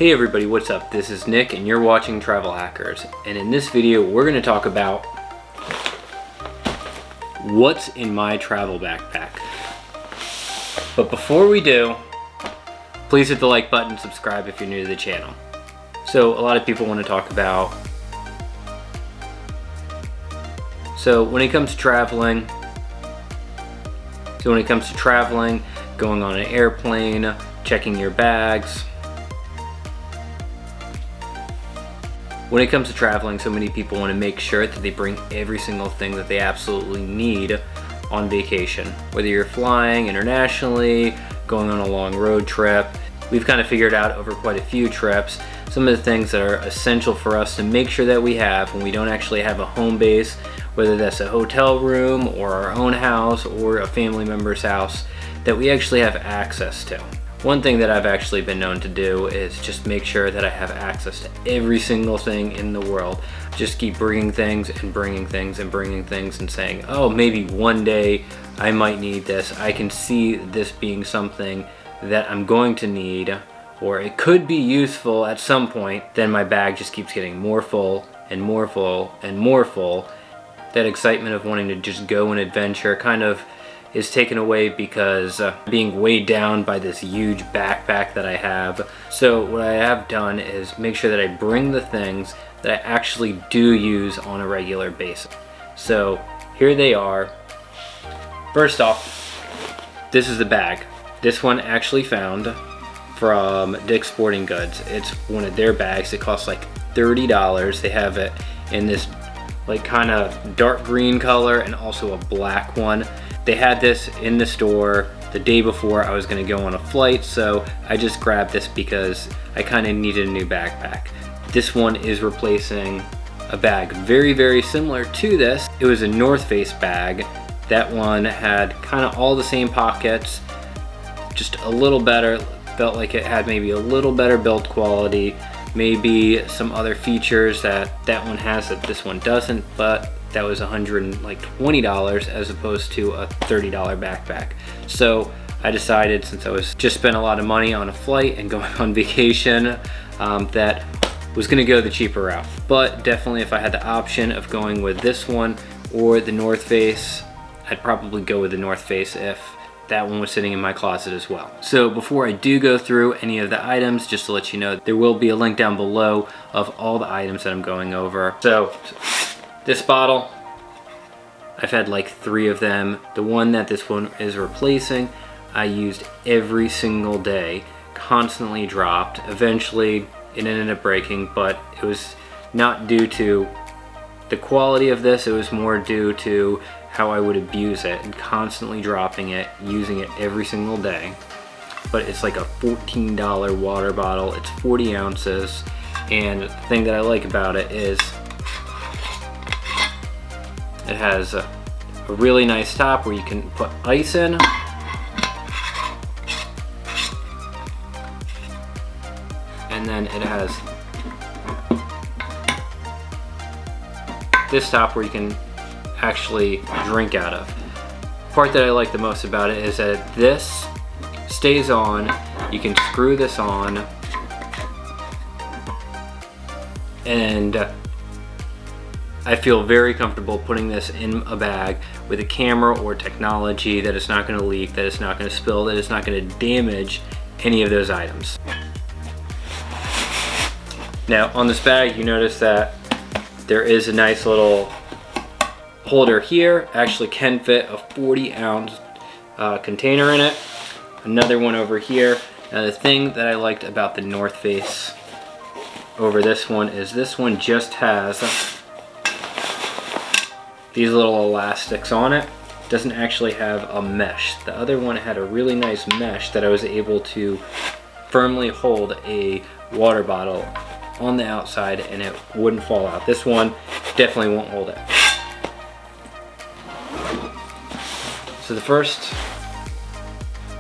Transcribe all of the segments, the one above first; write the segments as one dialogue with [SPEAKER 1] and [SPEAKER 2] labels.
[SPEAKER 1] Hey everybody, what's up? This is Nick and you're watching Travel Hackers. And in this video, we're going to talk about what's in my travel backpack. But before we do, please hit the like button, subscribe if you're new to the channel. So a lot of people want to talk about, when it comes to traveling, going on an airplane, checking your bags. When it comes to traveling, so many people want to make sure that they bring every single thing that they absolutely need on vacation. Whether you're flying internationally, going on a long road trip, we've kind of figured out over quite a few trips some of the things that are essential for us to make sure that we have when we don't actually have a home base, whether that's a hotel room or our own house or a family member's house, that we actually have access to. One thing that I've actually been known to do is just make sure that I have access to every single thing in the world. Just keep bringing things and bringing things and bringing things and saying, oh, maybe one day I might need this. I can see this being something that I'm going to need, or it could be useful at some point. Then my bag just keeps getting more full and more full and more full. That excitement of wanting to just go and adventure kind of is taken away because being weighed down by this huge backpack that I have. So what I have done is make sure that I bring the things that I actually do use on a regular basis. So here they are. First off, this is the bag. This one actually found from Dick's Sporting Goods. It's one of their bags. It costs like $30. They have it in this like kind of dark green color and also a black one. They had this in the store the day before I was going to go on a flight, so I just grabbed this because I kind of needed a new backpack. This one is replacing a bag very, very similar to this. It was a North Face bag. That one had kind of all the same pockets, just a little better, felt like it had maybe a little better build quality, maybe some other features that one has that this one doesn't, but that was $120 as opposed to a $30 backpack. So I decided, since I was just spent a lot of money on a flight and going on vacation, that was gonna go the cheaper route. But definitely if I had the option of going with this one or the North Face, I'd probably go with the North Face if that one was sitting in my closet as well. So before I do go through any of the items, just to let you know, there will be a link down below of all the items that I'm going over. So this bottle, I've had like 3 of them. The one that this one is replacing, I used every single day, constantly dropped. Eventually it ended up breaking, but it was not due to the quality of this, it was more due to how I would abuse it and constantly dropping it, using it every single day. But it's like a $14 water bottle, it's 40 ounces, and the thing that I like about it is it has a really nice top where you can put ice in. And then it has this top where you can actually drink out of. The part that I like the most about it is that this stays on. You can screw this on, and I feel very comfortable putting this in a bag with a camera or technology that it's not going to leak, that it's not going to spill, that it's not going to damage any of those items. Now on this bag, you notice that there is a nice little holder here. Actually can fit a 40-ounce container in it. Another one over here. Now the thing that I liked about the North Face over this one is this one just has these little elastics on it. Doesn't actually have a mesh. The other one had a really nice mesh that I was able to firmly hold a water bottle on the outside and it wouldn't fall out. This one definitely won't hold it. So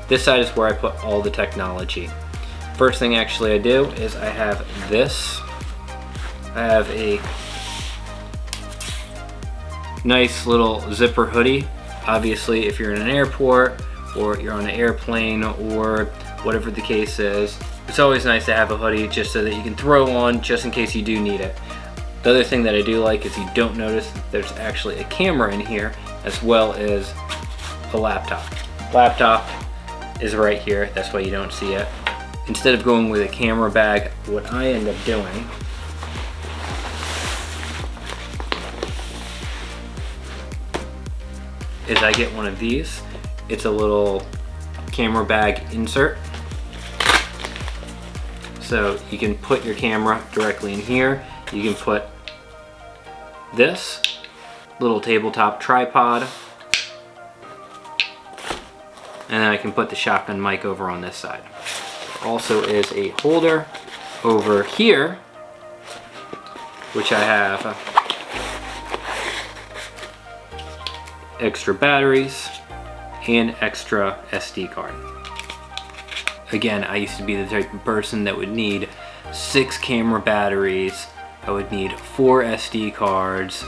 [SPEAKER 1] this side is where I put all the technology. First thing actually I do is I have this. I have a nice little zipper hoodie. Obviously if you're in an airport or you're on an airplane or whatever the case is, It's always nice to have a hoodie just so that you can throw on just in case you do need it. The other thing that I do like is you don't notice that there's actually a camera in here as well as a laptop. Laptop is right here, that's why you don't see it. Instead of going with a camera bag, what I end up doing is I get one of these. It's a little camera bag insert. So you can put your camera directly in here. You can put this little tabletop tripod, and then I can put the shotgun mic over on this side. Also is a holder over here, which I have extra batteries and extra SD card. Again, I used to be the type of person that would need 6 camera batteries. I would need 4 SD cards,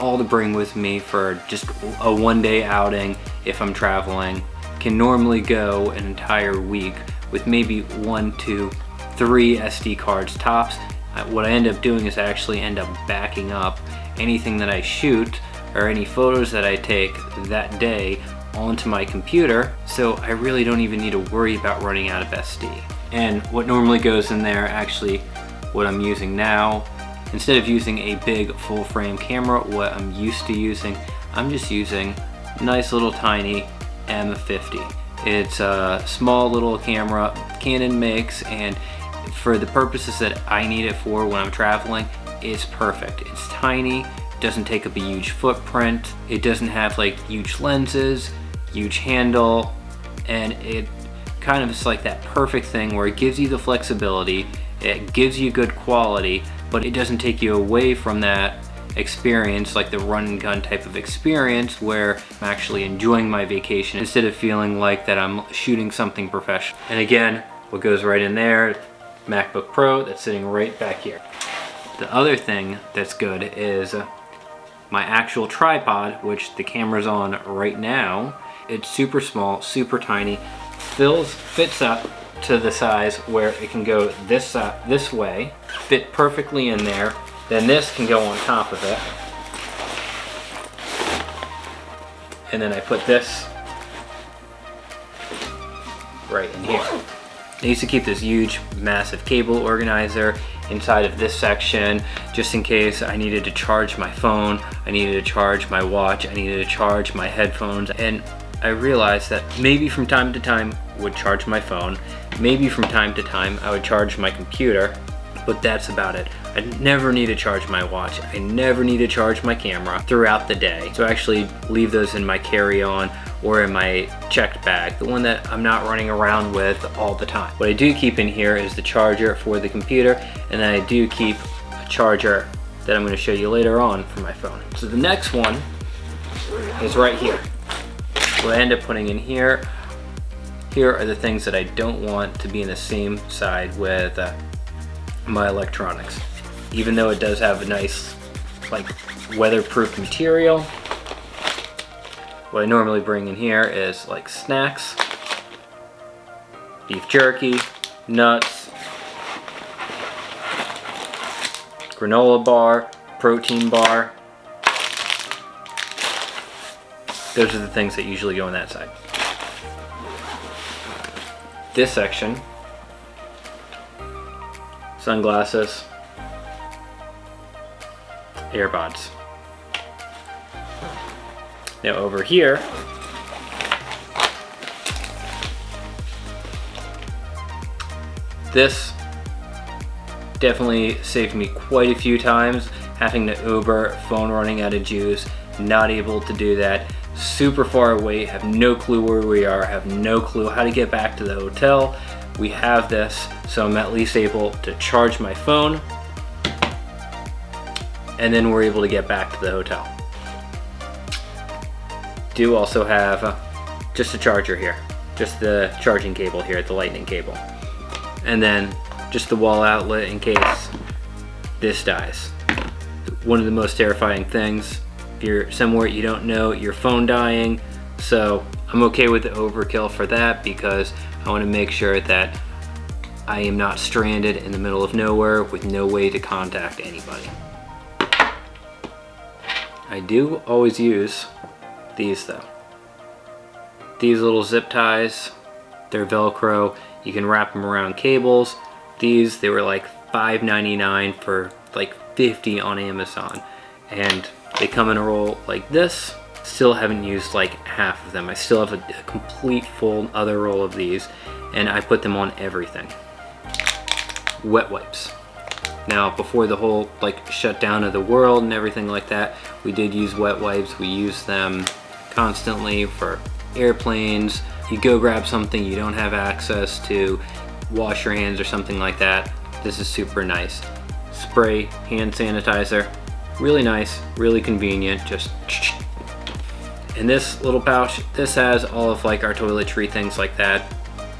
[SPEAKER 1] all to bring with me for just a one-day outing if I'm traveling. Can normally go an entire week with maybe 1, 2, 3 SD cards tops. What I end up doing is I actually end up backing up anything that I shoot or any photos that I take that day onto my computer, so I really don't even need to worry about running out of SD. And what normally goes in there, actually what I'm using now, instead of using a big full frame camera, what I'm used to using, I'm just using a nice little tiny M50. It's a small little camera Canon makes, and for the purposes that I need it for when I'm traveling, it's perfect. It's tiny, doesn't take up a huge footprint, it doesn't have like huge lenses, huge handle, and it kind of is like that perfect thing where it gives you the flexibility, it gives you good quality, but it doesn't take you away from that experience, like the run and gun type of experience where I'm actually enjoying my vacation instead of feeling like that I'm shooting something professional. And again, what goes right in there, MacBook Pro that's sitting right back here. The other thing that's good is my actual tripod, which the camera's on right now. It's super small, super tiny, fits up to the size where it can go this way, fit perfectly in there. Then this can go on top of it. And then I put this right in here. I used to keep this huge, massive cable organizer inside of this section, just in case I needed to charge my phone, I needed to charge my watch, I needed to charge my headphones, and I realized that maybe from time to time I would charge my phone, maybe from time to time I would charge my computer, but that's about it. I never need to charge my watch, I never need to charge my camera throughout the day. So I actually leave those in my carry-on or in my checked bag, the one that I'm not running around with all the time. What I do keep in here is the charger for the computer, and then I do keep a charger that I'm going to show you later on for my phone. So the next one is right here. What I end up putting in here are the things that I don't want to be in the same side with my electronics. Even though it does have a nice like weatherproof material, what I normally bring in here is like snacks, beef jerky, nuts, granola bar, protein bar. Those are the things that usually go on that side. This section, sunglasses, AirPods. Now over here, this definitely saved me quite a few times having to Uber, phone running out of juice, not able to do that, super far away, have no clue where we are, have no clue how to get back to the hotel. We have this, so I'm at least able to charge my phone, and then we're able to get back to the hotel. Do also have just a charger here, just the charging cable here, the lightning cable, and then just the wall outlet in case this dies. One of the most terrifying things, if you're somewhere you don't know, your phone dying, so I'm okay with the overkill for that because I want to make sure that I am not stranded in the middle of nowhere with no way to contact anybody. I do always use these though. These little zip ties, they're Velcro. You can wrap them around cables. These, they were like $5.99 for like 50 on Amazon. And they come in a roll like this. Still haven't used like half of them. I still have a complete full other roll of these, and I put them on everything. Wet wipes. Now, before the whole like shutdown of the world and everything like that, we did use wet wipes. We used them constantly for airplanes. You go grab something you don't have access to, wash your hands or something like that. This is super nice. Spray hand sanitizer. Really nice, really convenient, just. And this little pouch, this has all of like our toiletry, things like that.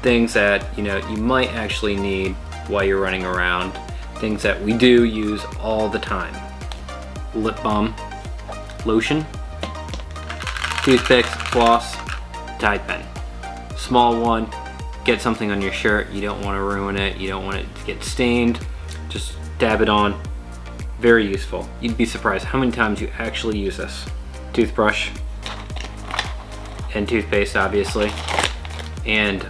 [SPEAKER 1] Things that, you know, you might actually need while you're running around. Things that we do use all the time. Lip balm, lotion, toothpicks, floss, Tide pen. Small one, get something on your shirt, you don't want to ruin it, you don't want it to get stained, just dab it on. Very useful. You'd be surprised how many times you actually use this. Toothbrush and toothpaste, obviously, and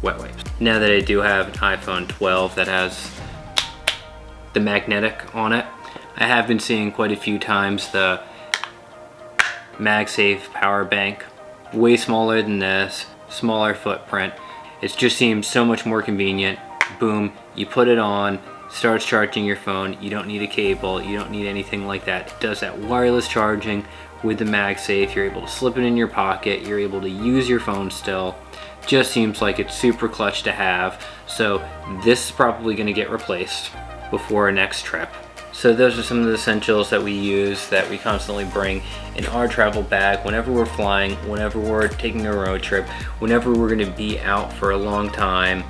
[SPEAKER 1] wet wipes. Now that I do have an iPhone 12 that has the magnetic on it, I have been seeing quite a few times the MagSafe power bank. Way smaller than this, smaller footprint. It just seems so much more convenient. Boom, you put it on, starts charging your phone. You don't need a cable, you don't need anything like that. It does that wireless charging with the MagSafe. You're able to slip it in your pocket, you're able to use your phone still. Just seems like it's super clutch to have. So this is probably gonna get replaced before our next trip. So those are some of the essentials that we use, that we constantly bring in our travel bag whenever we're flying, whenever we're taking a road trip, whenever we're gonna be out for a long time.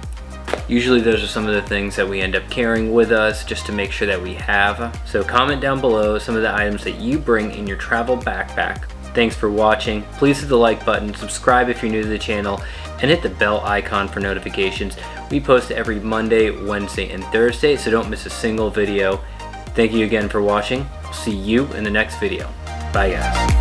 [SPEAKER 1] Usually those are some of the things that we end up carrying with us just to make sure that we have. So comment down below some of the items that you bring in your travel backpack. Thanks for watching. Please hit the like button, subscribe if you're new to the channel, and hit the bell icon for notifications. We post every Monday, Wednesday, and Thursday, so don't miss a single video. Thank you again for watching. I'll see you in the next video. Bye guys.